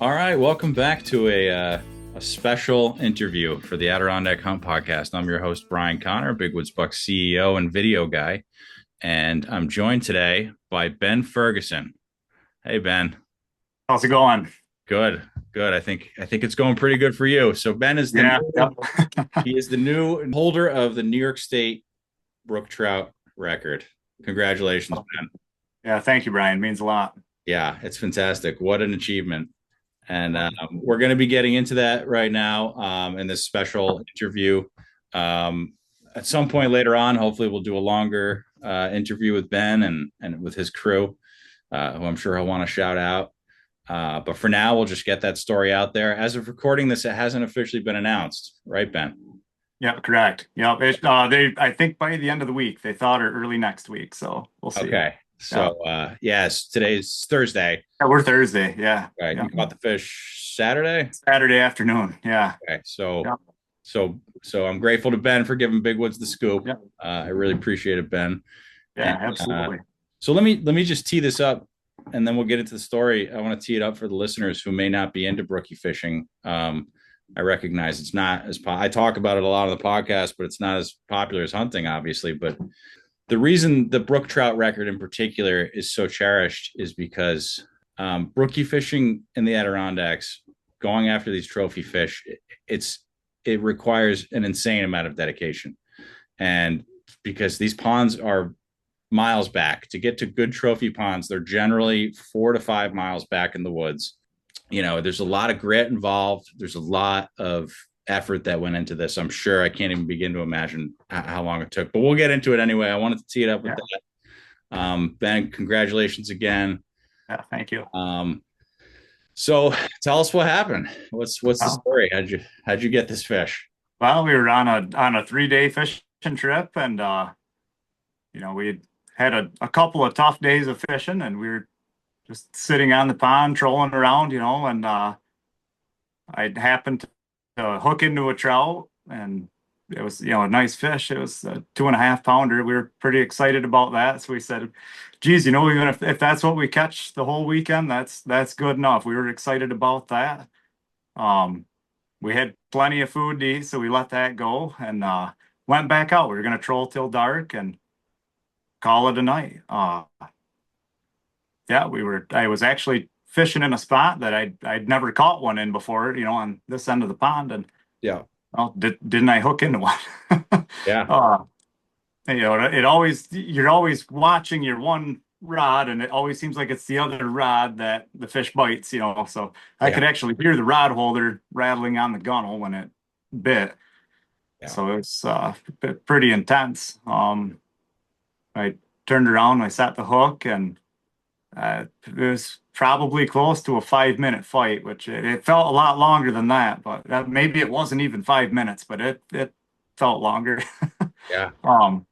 All right, welcome back to a special interview for the Adirondack Hunt Podcast. I'm your host, Brian Connor, Big Woods Buck CEO and video guy, and I'm joined today by Ben Ferguson. Hey, Ben. How's it going? Good, good. I think it's going pretty good for you. So Ben is Yeah, yep. he is the new holder of the New York State Brook Trout record. Congratulations, Ben. Yeah, thank you, Brian. Means a lot. Yeah, it's fantastic. What an achievement. And we're going to be getting into that right now in this special interview. At some point later on, hopefully, we'll do a longer interview with Ben and with his crew, who I'm sure he'll want to shout out. But for now, we'll just get that story out there. As of recording this, it hasn't officially been announced, right, Ben? Yeah, correct. Yeah, I think by the end of the week, they thought, or early next week. So we'll see. Okay. Yeah, So, yes, today's Thursday. yeah, we're Thursday. Yeah, Right. yeah. You caught the fish Saturday? Saturday afternoon. Yeah, Okay. So, yeah, so I'm grateful to Ben for giving Big Woods the scoop. yeah, I really appreciate it, Ben. yeah. And, Absolutely. so let me just tee this up, and then we'll get into the story. I want to tee it up for the listeners who may not be into brookie fishing. I recognize it's not as I talk about it a lot on the podcast, but it's not as popular as hunting, obviously. But the reason the brook trout record in particular is so cherished is because brookie fishing in the Adirondacks, going after these trophy fish, it requires an insane amount of dedication, and because these ponds are miles back to get to good trophy ponds, they're generally 4 to 5 miles back in the woods. There's a lot of grit involved. There's a lot of effort that went into this. I'm sure I can't even begin to imagine how long it took, but we'll get into it anyway. I wanted to tee it up with Yeah, that. Ben, congratulations again. yeah. Thank you. So tell us what happened. What's the Uh, story? How'd you get this fish? well, we were on a 3-day fishing trip, and we had a couple of tough days of fishing, and we were just sitting on the pond, trolling around, and I happened to hook into a trout, and it was, a nice fish. It was a 2.5 pounder. We were pretty excited about that. So we said, geez, even if that's what we catch the whole weekend, that's good enough. We were excited about that. Um, we had plenty of food to eat, so we let that go and went back out. We were going to troll till dark and call it a night. Yeah, I was actually fishing in a spot that I'd never caught one in before, on this end of the pond. And Yeah, well, didn't I hook into one? yeah, uh, you're always watching your one rod, and it always seems like it's the other rod that the fish bites, So I yeah, could actually hear the rod holder rattling on the gunnel when it bit. yeah. So it's pretty intense. I turned around, I set the hook, and it was probably close to a 5-minute fight, which it felt a lot longer than that, but maybe it wasn't even 5 minutes, but it felt longer. Yeah. Um,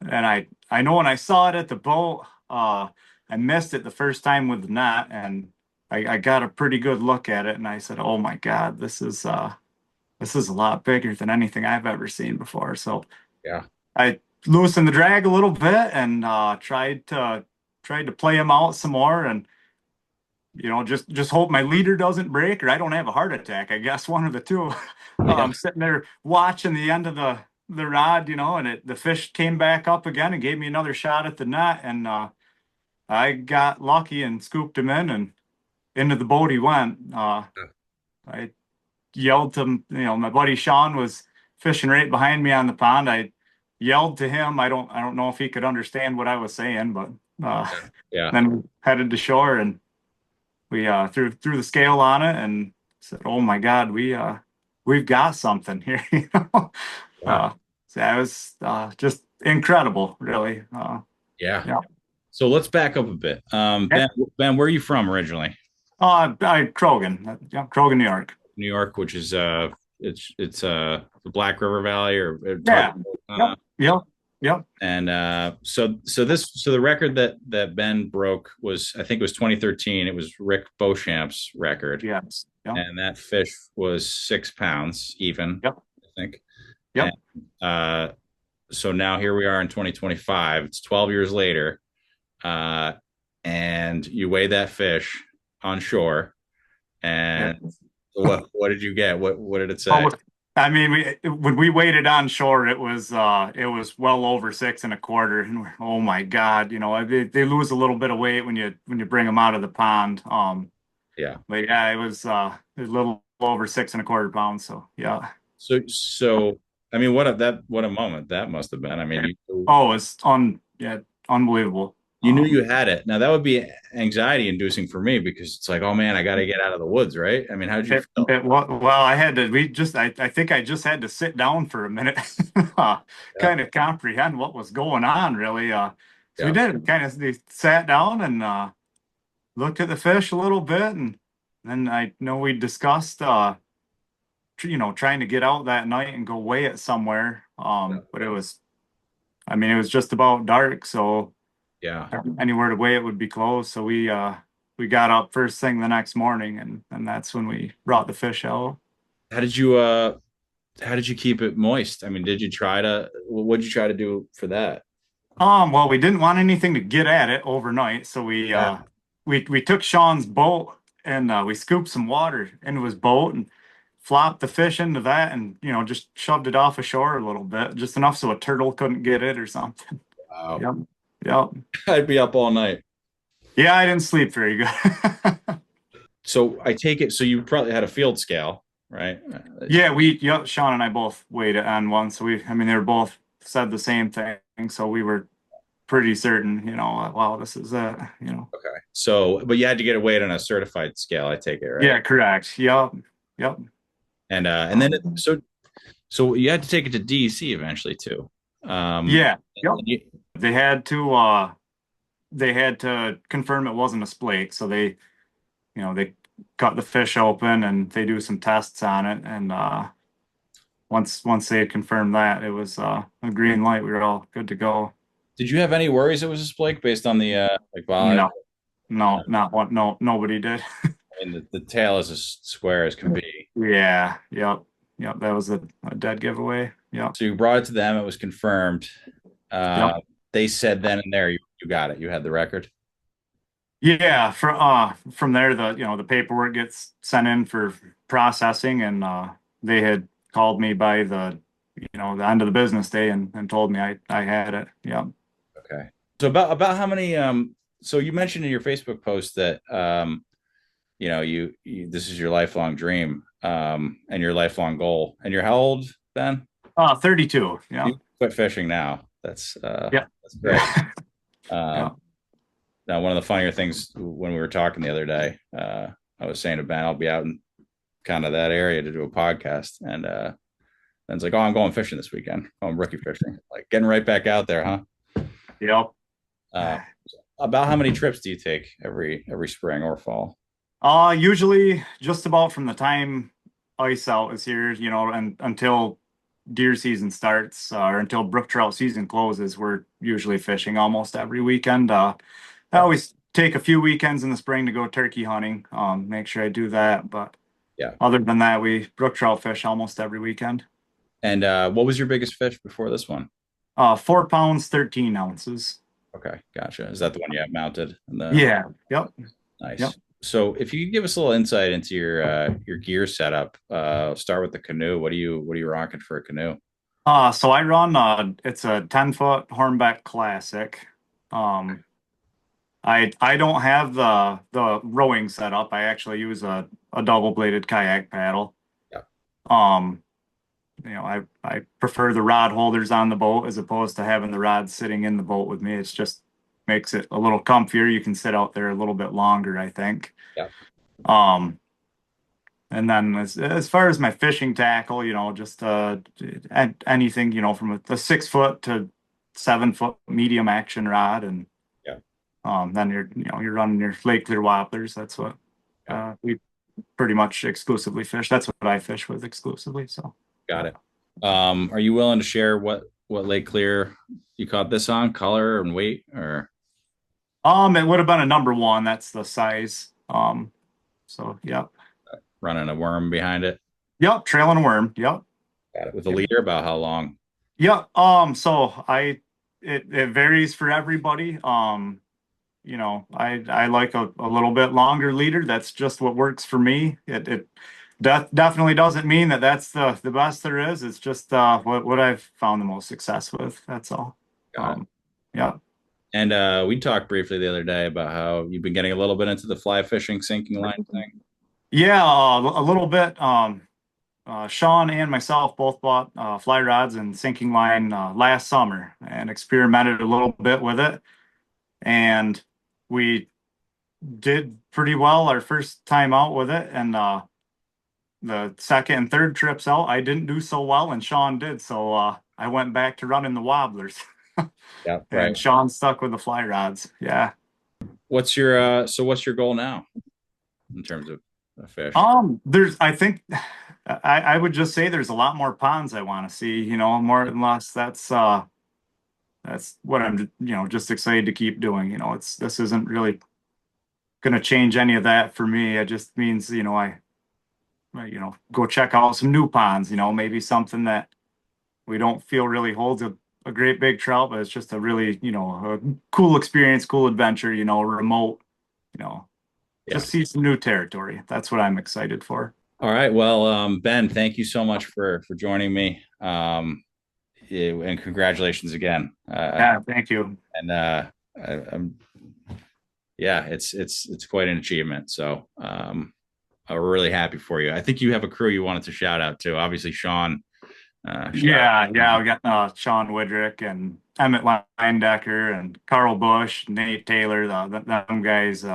and I know when I saw it at the boat, I missed it the first time with the net, and I got a pretty good look at it, and I said, "Oh my God, this is a lot bigger than anything I've ever seen before." So Yeah. I loosened the drag a little bit and tried to play him out some more, and just hope my leader doesn't break or I don't have a heart attack. I guess one of the two. Yeah. I'm sitting there watching the end of the rod, and the fish came back up again and gave me another shot at the net, and I got lucky and scooped him in, and into the boat he went. I yelled to him, my buddy Sean was fishing right behind me on the pond. I yelled to him. I don't know if he could understand what I was saying, but Yeah. then we headed to shore, and we threw the scale on it and said, "Oh my God, we've got something here." Wow. Uh, so that was just incredible, really. Yeah. Yeah. So let's back up a bit. Ben, where are you from originally? Krogan, yeah, Krogan, New York. New York, which is it's the Black River Valley or Yeah. Yep. Yep. Yep. and so the record that Ben broke was, I think it was 2013. It was Rick Beauchamp's record, Yes. Yep. and that fish was 6 pounds even, Yep. I think. And Yep. uh, so now here we are in 2025. It's 12 years later, uh, and you weigh that fish on shore, Yeah. And what did you get? What did it say? Oh, I mean, when we waited on shore, it was well over 6 1/4, and oh my God, they lose a little bit of weight when you bring them out of the pond. Yeah. But yeah, it was a little over 6 1/4 pounds. So yeah. So I mean, what a moment that must have been. I mean, Oh, it's yeah, unbelievable. you knew you had it. Now that would be anxiety inducing for me because it's like, oh man, I got to get out of the woods, right? I mean, how did you feel? I had to, I think I just had to sit down for a minute, Yeah. kind of comprehend what was going on, really. So we Yeah. did kind of sat down and looked at the fish a little bit, and then I know we discussed, trying to get out that night and go weigh it somewhere. But I mean, it was just about dark, so Yeah. anywhere to weigh it would be closed. So we got up first thing the next morning, and that's when we brought the fish out. How did you how did you keep it moist? I mean, what did you try to do for that? Well, we didn't want anything to get at it overnight, so Yeah. we took Sean's boat and we scooped some water into his boat and flopped the fish into that, and just shoved it off ashore a little bit, just enough so a turtle couldn't get it or something. Wow. Yep. Yep. I'd be up all night. Yeah, I didn't sleep very good. So I take it, so you probably had a field scale, right? Yeah, yep, Sean and I both weighed it on one, so I mean, they were both said the same thing, so we were pretty certain, wow, this is it. Okay. So, but you had to get it weighed on a certified scale, I take it, right? Yeah, correct. Yep. Yep. And then so you had to take it to DEC eventually too. Yeah. Yep. And you, They had to confirm it wasn't a splake, so they cut the fish open and they do some tests on it, and once they had confirmed that, it was a green light. We were all good to go. did you have any worries it was a splake based on the like No, uh, no, not one. No, nobody did. I mean the tail is as square as can be. Yeah. Yep. Yep. That was a dead giveaway. Yep. So you brought it to them, it was confirmed. Yep. They said then and there you got it. You had the record. Yeah, from there the paperwork gets sent in for processing, and they had called me by the end of the business day and told me I had it. Yeah. Okay. So about how many so you mentioned in your Facebook post that you this is your lifelong dream and your lifelong goal. And you're how old, Ben? 32. Yeah. You quit fishing now. Yeah. That's great. Yeah. Now one of the funnier things when we were talking the other day, I was saying to Ben, I'll be out in kind of that area to do a podcast. And Ben's like, oh, I'm going fishing this weekend. Oh, I'm rookie fishing. Like getting right back out there, huh? Yep. Uh, about how many trips do you take every spring or fall? Usually just about from the time ice out is here, and until deer season starts, or until brook trout season closes, we're usually fishing almost every weekend. I Yeah. always take a few weekends in the spring to go turkey hunting. Make sure I do that. But Yeah. other than that, we brook trout fish almost every weekend. And what was your biggest fish before this one? 4 pounds, 13 ounces. Okay, gotcha. Is that the one you have mounted? Yeah. Yep. Yep. Nice. So if you could give us a little insight into your gear setup, start with the canoe. What are you rocking for a canoe? So I run it's a 10-foot Hornbeck Classic. Um, I don't have the rowing setup. I actually use a double-bladed kayak paddle. Yeah. Um, I prefer the rod holders on the boat as opposed to having the rod sitting in the boat with me. It's just makes it a little comfier. You can sit out there a little bit longer, I think. Yeah. Um, and then as far as my fishing tackle, just anything, from a 6 foot to 7 foot medium action rod, and Yeah. then you're running your Lake Clear wobblers. That's what we pretty much exclusively fish. That's what I fish with exclusively. So Got it. Are you willing to share what Lake Clear you caught this on, color and weight, or it would have been a number one. That's the size. So yep. running a worm behind it? Yep, trailing a worm. Yep. Got it. With a leader, about how long? Yep. So it varies for everybody. I like a little bit longer leader. That's just what works for me. It definitely doesn't mean that that's the best there is. It's just what I've found the most success with. That's all. Got it. Yeah. And we talked briefly the other day about how you've been getting a little bit into the fly fishing sinking line thing. Yeah, a little bit. Sean and myself both bought fly rods and sinking line last summer and experimented a little bit with it. And we did pretty well our first time out with it. And the second and third trips out, I didn't do so well, and Sean did. So I went back to running the wobblers. Yeah, right. And Sean stuck with the fly rods. Yeah. What's your goal now in terms of a fish? I think I would just say there's a lot more ponds I want to see, more and less. That's what I'm, just excited to keep doing. This isn't really going to change any of that for me. It just means, go check out some new ponds, maybe something that we don't feel really holds a great big trout, but it's just a really, a cool experience, cool adventure, remote, you know, Yeah. just see some new territory. That's what I'm excited for. All right. Well, Ben, thank you so much for joining me. And congratulations again. Yeah, thank you. And I'm yeah, it's quite an achievement. So I'm really happy for you. I think you have a crew you wanted to shout out to. Obviously, Sean. Yeah, we got Sean Woodrick and Emmett Linedecker and Carl Bush, Nate Taylor, them guys.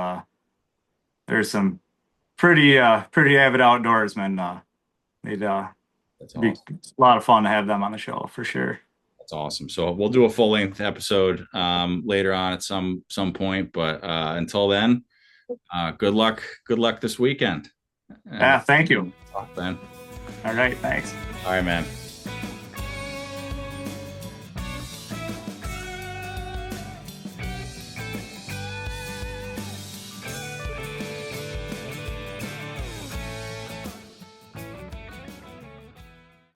There's some pretty avid outdoorsmen. They'd That's be awesome. a lot of fun to have them on the show for sure. That's awesome. So we'll do a full length episode later on at some point. But until then, good luck. Good luck this weekend. And Yeah, thank you. talk, Ben. All right, thanks. All right, man.